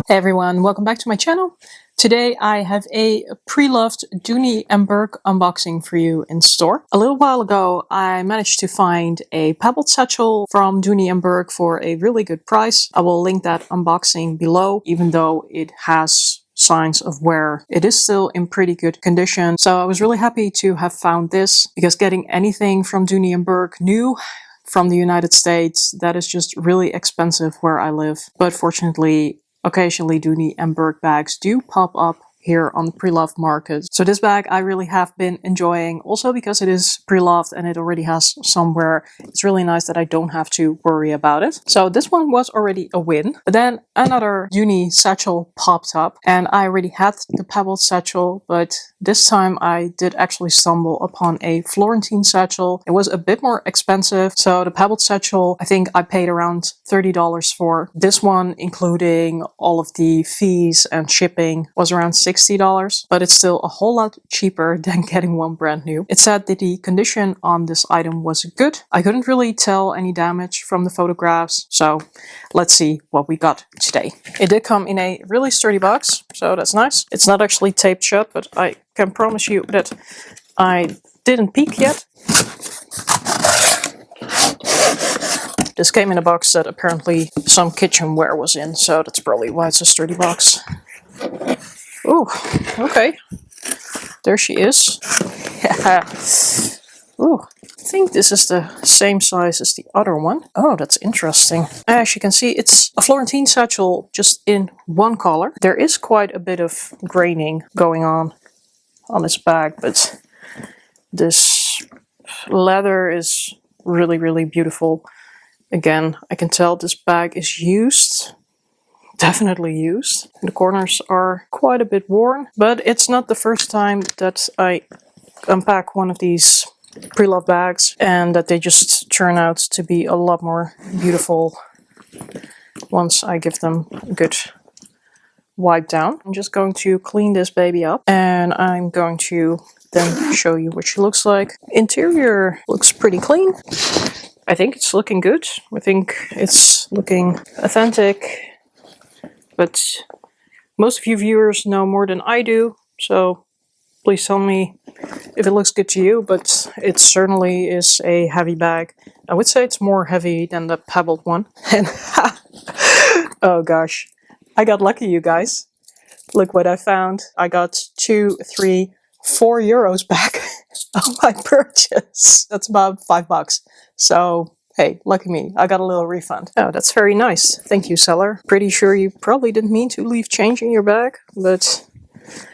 Hey everyone, welcome back to my channel. Today I have a pre-loved Dooney Bourke unboxing for you in store. A little while ago I managed to find a pebbled satchel from Dooney Bourke for a really good price. I will link that unboxing below, even though it has signs of wear. It is still in pretty good condition. So I was really happy to have found this, because getting anything from Dooney Bourke new from the United States, that is just really expensive where I live. But fortunately, occasionally Dooney Bourke bags do pop up here on the pre-loved market. So this bag I really have been enjoying, also because it is pre-loved and it already has some wear. It's really nice that I don't have to worry about it. So this one was already a win. But then another Dooney satchel popped up, and I already had the pebbled satchel, but this time I did actually stumble upon a Florentine satchel. It was a bit more expensive. So the pebbled satchel, I think I paid around $30 for. This one, including all of the fees and shipping, was around $60, but it's still a whole lot cheaper than getting one brand new. It said that the condition on this item was good. I couldn't really tell any damage from the photographs, so let's see what we got today. It did come in a really sturdy box, so that's nice. It's not actually taped shut, but I can promise you that I didn't peek yet. This came in a box that apparently some kitchenware was in, so that's probably why it's a sturdy box. Ooh, okay. There she is. Ooh, I think this is the same size as the other one. Oh, that's interesting. As you can see, it's a Florentine satchel, just in one color. There is quite a bit of graining going on this bag, but this leather is really, really beautiful. Again, I can tell this bag is used. Definitely used. The corners are quite a bit worn, but it's not the first time that I unpack one of these pre-loved bags and that they just turn out to be a lot more beautiful once I give them a good wipe down. I'm just going to clean this baby up, and I'm going to then show you what she looks like. Interior looks pretty clean. I think it's looking good. I think it's looking authentic. But most of you viewers know more than I do, so please tell me if it looks good to you, but it certainly is a heavy bag. I would say it's more heavy than the pebbled one. And oh gosh, I got lucky, you guys. Look what I found. I got 2, 3, 4 euros back on my purchase. That's about $5. So hey, lucky me, I got a little refund. Oh, that's very nice. Thank you, seller. Pretty sure you probably didn't mean to leave change in your bag, but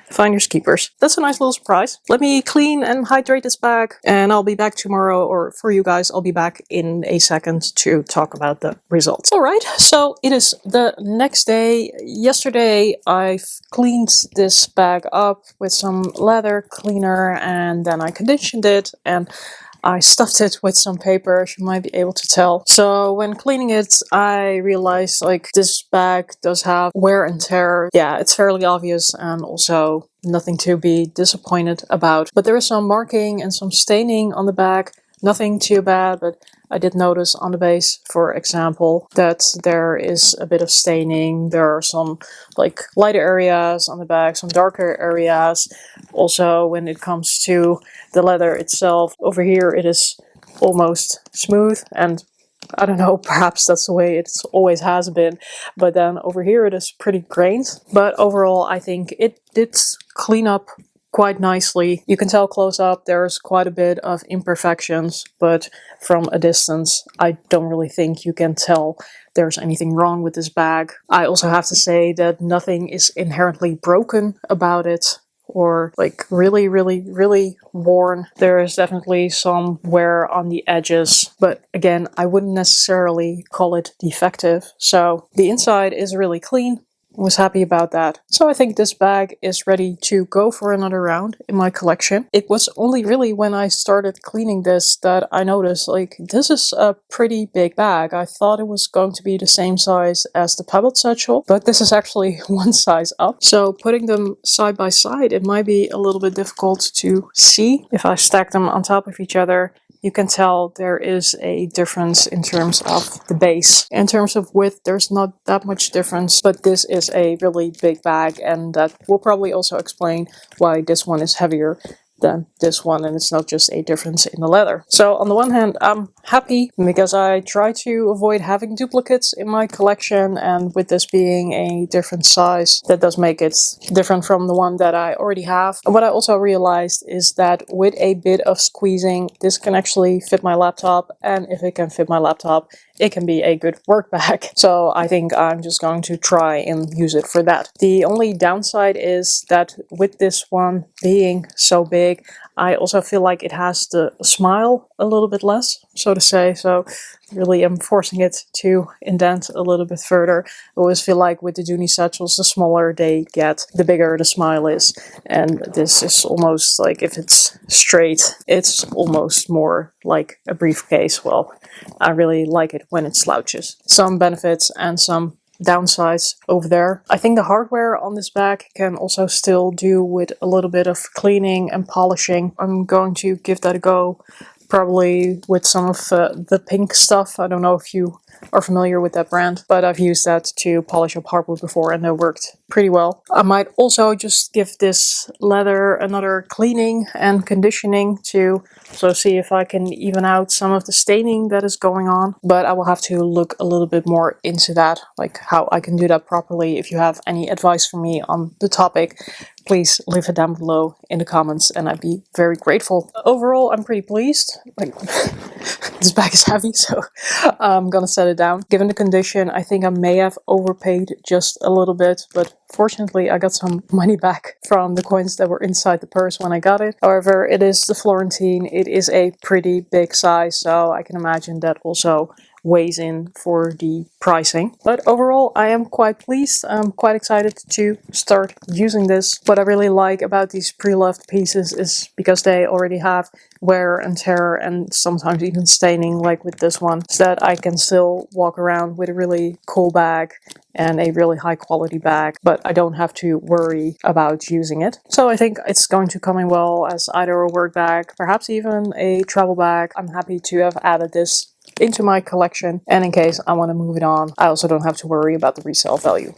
finders keepers. That's a nice little surprise. Let me clean and hydrate this bag, and I'll be back tomorrow, or for you guys, I'll be back in a second to talk about the results. Alright, so it is the next day. Yesterday, I've cleaned this bag up with some leather cleaner, and then I conditioned it, and I stuffed it with some paper, as you might be able to tell. So when cleaning it, I realized like this bag does have wear and tear. Yeah, it's fairly obvious, and also nothing to be disappointed about. But there is some marking and some staining on the bag. Nothing too bad, but I did notice on the base, for example, that there is a bit of staining. There are some like lighter areas on the back, some darker areas. Also, when it comes to the leather itself, over here it is almost smooth, and I don't know, perhaps that's the way it always has been, but then over here it is pretty grained. But overall, I think it did clean up quite nicely. You can tell close up there's quite a bit of imperfections, but from a distance I don't really think you can tell there's anything wrong with this bag. I also have to say that nothing is inherently broken about it, or like really, really, really worn. There is definitely some wear on the edges, but again, I wouldn't necessarily call it defective. So the inside is really clean. Was happy about that. So I think this bag is ready to go for another round in my collection. It was only really when I started cleaning this that I noticed, like, this is a pretty big bag. I thought it was going to be the same size as the pebbled satchel, but this is actually one size up. So putting them side by side, it might be a little bit difficult to see. If I stack them on top of each other, you can tell there is a difference in terms of the base. In terms of width, there's not that much difference, but this is a really big bag, and that will probably also explain why this one is heavier than this one, and it's not just a difference in the leather. So on the one hand, I'm happy because I try to avoid having duplicates in my collection, and with this being a different size, that does make it different from the one that I already have. And what I also realized is that with a bit of squeezing, this can actually fit my laptop, and if it can fit my laptop, it can be a good work bag. So I think I'm just going to try and use it for that. The only downside is that with this one being so big, I also feel like it has to smile a little bit less, so to say. So really I'm forcing it to indent a little bit further. I always feel like with the Dooney satchels, the smaller they get, the bigger the smile is. And this is almost like, if it's straight, it's almost more like a briefcase. Well, I really like it when it slouches. Some benefits and some downsides over there. I think the hardware on this bag can also still do with a little bit of cleaning and polishing. I'm going to give that a go, probably with some of the pink stuff. I don't know if you are familiar with that brand, but I've used that to polish up hardwood before and it worked pretty well. I might also just give this leather another cleaning and conditioning to see if I can even out some of the staining that is going on. But I will have to look a little bit more into that, like how I can do that properly. If you have any advice for me on the topic, please leave it down below in the comments and I'd be very grateful. Overall, I'm pretty pleased. Like, this bag is heavy, so I'm gonna set it down. Given the condition, I think I may have overpaid just a little bit, but fortunately I got some money back from the coins that were inside the purse when I got it. However, it is the Florentine. It is a pretty big size, so I can imagine that also weighs in for the pricing. But overall, I am quite pleased. I'm quite excited to start using this. What I really like about these pre-loved pieces is because they already have wear and tear and sometimes even staining, like with this one, so that I can still walk around with a really cool bag and a really high quality bag, but I don't have to worry about using it. So I think it's going to come in well as either a work bag, perhaps even a travel bag. I'm happy to have added this into my collection, and in case I want to move it on, I also don't have to worry about the resale value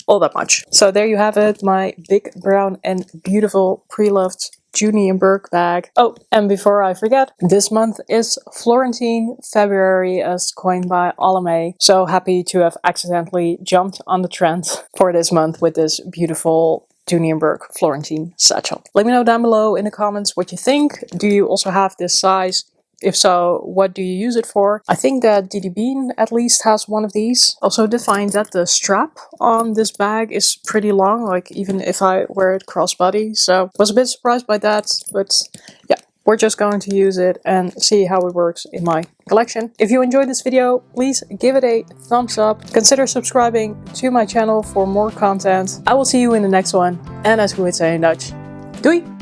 all that much. So there you have it, my big, brown and beautiful pre-loved Dooney Bourke bag. Oh, and before I forget, this month is Florentine February as coined by Alame. So happy to have accidentally jumped on the trend for this month with this beautiful Dooney Bourke Florentine satchel. Let me know down below in the comments what you think. Do you also have this size? If so, what do you use it for? I think that Dooney Bourke at least has one of these. Also did find that the strap on this bag is pretty long, like even if I wear it crossbody. So was a bit surprised by that, but yeah, we're just going to use it and see how it works in my collection. If you enjoyed this video, please give it a thumbs up. Consider subscribing to my channel for more content. I will see you in the next one. And as we would say in Dutch, doei!